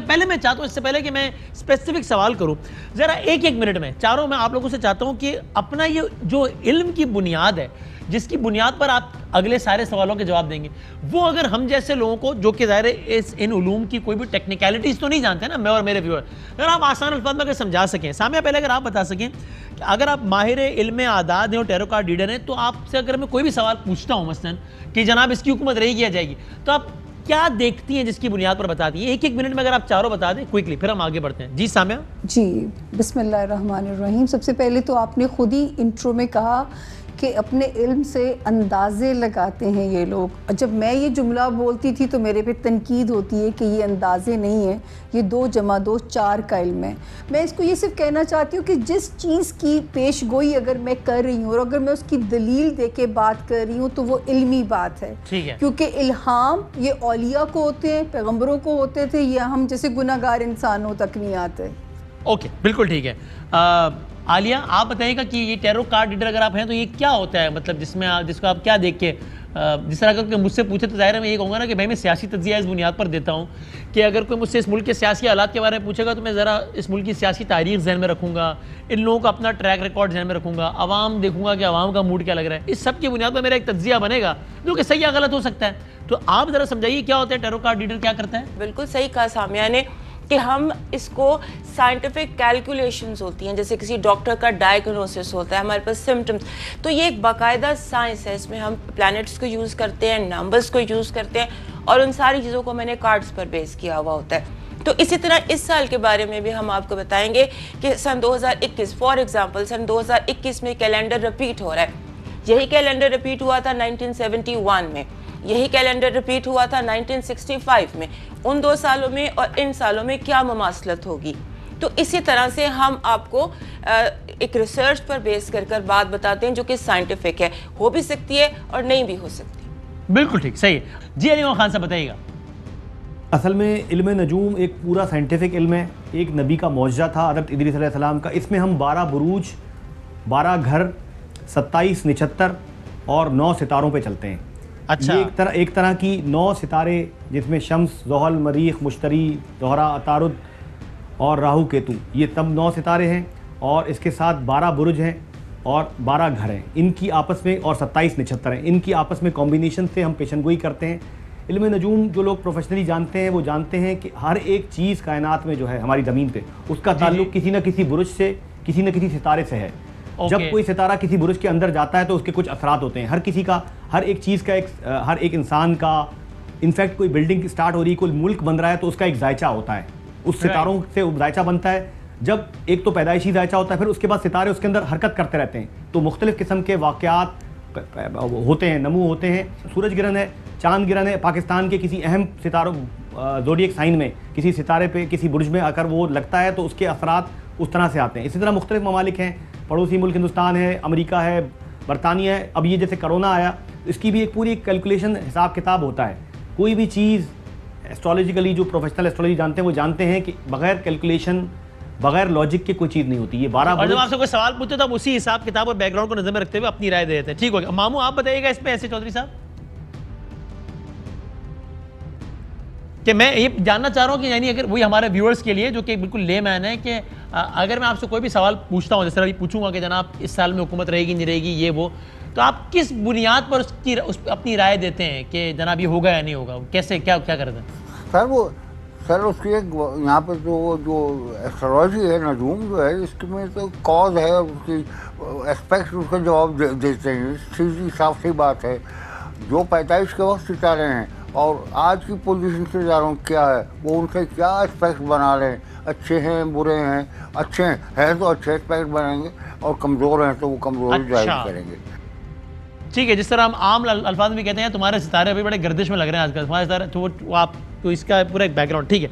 पहले मैं चाहता हूँ, इससे पहले कि मैं स्पेसिफिक सवाल करूँ, ज़रा एक एक मिनट में चारों मैं आप लोगों से चाहता हूँ कि अपना ये जो इल्म की बुनियाद है, जिसकी बुनियाद पर आप अगले सारे सवालों के जवाब देंगे, वो अगर हम जैसे लोगों को जो कि ज़ाहिर इन उलूम की कोई भी टेक्निकलिटीज़ तो नहीं जानते ना, मैं और मेरे व्यूअर, अगर आप आसान अल्फाज में अगर समझा सकें। सामिया, पहले अगर आप बता सकें कि अगर आप माहिर इल्म आदाद हैं और टैरो कार्ड रीडर हैं, तो आपसे अगर मैं कोई भी सवाल पूछता हूँ मसलन कि जनाब इसकी हुकूमत रहेगी या जाएगी, तो आप क्या देखती हैं जिसकी बुनियाद पर बताती हैं? एक एक मिनट में अगर आप चारों बता दें क्विकली, फिर हम आगे बढ़ते हैं। जी सामिया। जी, बिस्मिल्लाहिर्रहमानिर्रहीम। सबसे पहले तो आपने खुद ही इंट्रो में कहा कि अपने इल्म से अंदाज़े लगाते हैं ये लोग। जब मैं ये जुमला बोलती थी तो मेरे पे तनकीद होती है कि ये अंदाज़े नहीं है, ये 2 + 2 4 का इल्म है। मैं इसको ये सिर्फ कहना चाहती हूँ कि जिस चीज़ की पेश गोई अगर मैं कर रही हूँ और अगर मैं उसकी दलील दे के बात कर रही हूँ तो वो इल्मी बात है। ठीक है। क्योंकि इल्हाम ये औलिया को होते हैं, पैगम्बरों को होते थे, या हम जैसे गुनाहगार इंसानों तक नहीं आते। ओके, बिल्कुल ठीक है। आलिया, आप बताइएगा कि ये टैरो कार्ड रीडर अगर आप हैं तो ये क्या होता है, मतलब जिसको आप क्या देख के, जिस तरह अगर मुझसे पूछे तो ज़ाहिर है मैं ये कहूँगा ना कि भाई मैं सियासी तज्ज़िया इस बुनियाद पर देता हूँ कि अगर कोई मुझसे इस मुल्क के सियासी हालात के बारे में पूछेगा तो मैं ज़रा इस मुल्क की सियासी तारीख जहन में रखूँगा, इन लोगों का अपना ट्रैक रिकॉर्ड जहन में रखूँगा, आवाम देखूँगा कि आवाम का मूड क्या लग रहा है। इस सब की बुनियाद पर मेरा एक तज्ज़िया बनेगा जो कि सही या गलत हो सकता है। तो आप ज़रा समझाइए क्या होता है टैरो कार्ड रीडर, क्या करता है? बिल्कुल सही कहा सामिया ने कि हम इसको साइंटिफिक कैलकुलेशंस होती हैं, जैसे किसी डॉक्टर का डायग्नोसिस होता है, हमारे पास सिम्टम्स, तो ये एक बाकायदा साइंस है। इसमें हम प्लैनेट्स को यूज़ करते हैं, नंबर्स को यूज़ करते हैं और उन सारी चीज़ों को मैंने कार्ड्स पर बेस किया हुआ होता है। तो इसी तरह इस साल के बारे में भी हम आपको बताएंगे कि सन 2021 फॉर एग्जांपल सन 2021 में कैलेंडर रिपीट हो रहा है। यही कैलेंडर रिपीट हुआ था 1971 में, यही कैलेंडर रिपीट हुआ था 1965 में। उन 2 सालों में और इन सालों में क्या मुमासलत होगी। तो इसी तरह से हम आपको एक रिसर्च पर बेस कर बात बताते हैं जो कि साइंटिफिक है, हो भी सकती है और नहीं भी हो सकती। बिल्कुल ठीक, सही है। जी अली खान साहब बताइएगा। असल में इल्म नजूम एक पूरा साइंटिफिक इल्म है, एक नबी का मौजज़ा था हज़रत इदरीस अलैहिस्सलाम का। इसमें हम 12 बुरूज, 12 घर, 27 नक्षत्र और 9 सितारों पे चलते हैं। अच्छा, ये एक तरह की 9 सितारे जिसमें शम्स, ज़ुहल, मरीख, मुश्तरी, ज़ोहरा, अतारुद और राहु केतु, ये तब 9 सितारे हैं और इसके साथ 12 बुरुज हैं और 12 घर हैं इनकी आपस में, और 27 नक्षत्र हैं। इनकी आपस में कॉम्बिनेशन से हम पेशनगोई करते हैं। इल्म नजूम जो लोग प्रोफेशनली जानते हैं वो जानते हैं कि हर एक चीज़ कायनात में जो है हमारी ज़मीन पे, उसका ताल्लुक़ किसी न किसी बुरुज से, किसी न किसी सितारे से है। जब कोई सितारा किसी बुरुज के अंदर जाता है तो उसके कुछ असरात होते हैं। हर किसी का, हर एक चीज़ का, हर एक इंसान का, इनफैक्ट कोई बिल्डिंग स्टार्ट हो रही है, कोई मुल्क बन रहा है तो उसका एक जायचा होता है, उस सितारों से जायचा बनता है। जब एक तो पैदाइशी जायचा होता है, फिर उसके बाद सितारे उसके अंदर हरकत करते रहते हैं, तो मुख्तलिफ़ किस्म के वाक़यात होते हैं, नमू होते हैं। सूरज ग्रहण है, चांद ग्रहण है, पाकिस्तान के किसी अहम सितारों ज़ोडिएक साइन में किसी सितारे पे, किसी बुर्ज में अगर वो लगता है तो उसके असरात उस तरह से आते हैं। इसी तरह मुख्तलिफ़ ममालिक हैं, पड़ोसी मुल्क हिंदुस्तान है, अमेरिका है, बरतानिया है। अब ये जैसे कोरोना आया, इसकी भी एक पूरी कैलकुलेशन, हिसाब किताब होता है। कोई भी चीज़ एस्ट्रोलॉजिकली, जो प्रोफेशनल एस्ट्रोलॉजी जानते हैं वो जानते हैं कि बगैर कैलकुलेशन, बगैर लॉजिक के कोई चीज़ नहीं होती। ये 12 और जब आपसे कोई सवाल पूछते तो आप उसी हिसाब किताब और बैकग्राउंड को नजर में रखते हुए अपनी राय दे देते हैं। ठीक हो गया। मामू आप बताइएगा इस पे ऐसे चौधरी साहब कि मैं ये जानना चाह रहा हूँ कि यानी अगर वही हमारे व्यूअर्स के लिए जो कि बिल्कुल लेमैन है कि अगर मैं आपसे कोई भी सवाल पूछता हूँ, जैसे अभी पूछूंगा कि जनाब इस साल में हुकूमत रहेगी नहीं रहेगी ये वो, तो आप किस बुनियाद पर अपनी राय देते हैं कि जनाब ये होगा या नहीं होगा, कैसे क्या क्या करते हैं? सर उसकी एक यहाँ पर जो एस्ट्रोलॉजी है, नजूम जो है, इसमें तो कॉज है और उसकी एस्पेक्ट उसका जवाब देते हैं। सीधी साफ सी बात है, जो पैदाइश के वक्त सितारे हैं और आज की पोजीशन से जा रहा हूँ क्या है, वो उनसे क्या एस्पेक्ट बना रहे हैं, अच्छे हैं बुरे हैं, अच्छे हैं तो अच्छे एस्पेक्ट बनाएंगे और कमज़ोर हैं तो वो कमज़ोर जाहिर करेंगे। ठीक है, जिस तरह हम आम अल्फाज में कहते हैं तुम्हारे सितारे अभी बड़े गर्दिश में लग रहे हैं आजकल, तुम्हारे सितारे, तो वो आप तो इसका पूरा एक बैकग्राउंड। ठीक है।